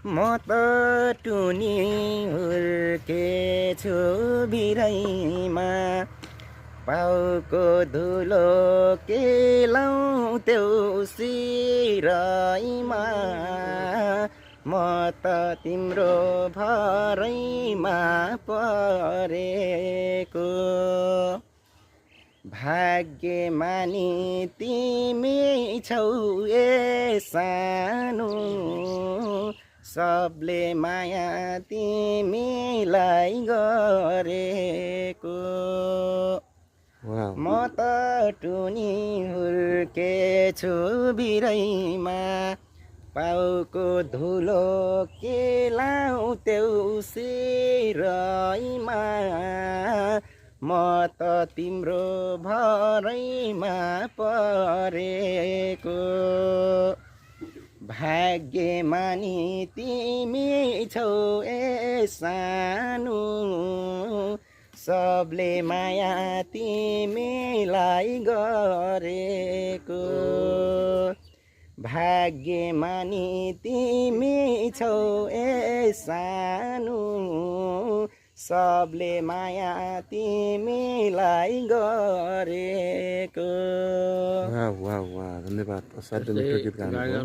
म त टुनी हुर्केछु बिरैमा पाउको धुलो के लाउँथ्यौ सिरैमा म त तिम्रो भरैमा परेको भाग्यमानी तिमी छौ ए सानो सबले माया तिमीलाई गरेको वाह म त टुनी हुर्केछु बिरैमा पाउको धुलो के लाउँथ्यौ सिरैमा म त तिम्रो भरैमा परेको भाग्यमानी तिमी छौ ए सानो सबले माया तिमीलाई गरेको भाग्यमानी तिमी छौ ए सानो सबले माया तिमीलाई गरेको वाह वाह वाह धन्यवाद असाध्य मिठो गीत गाउनुभयो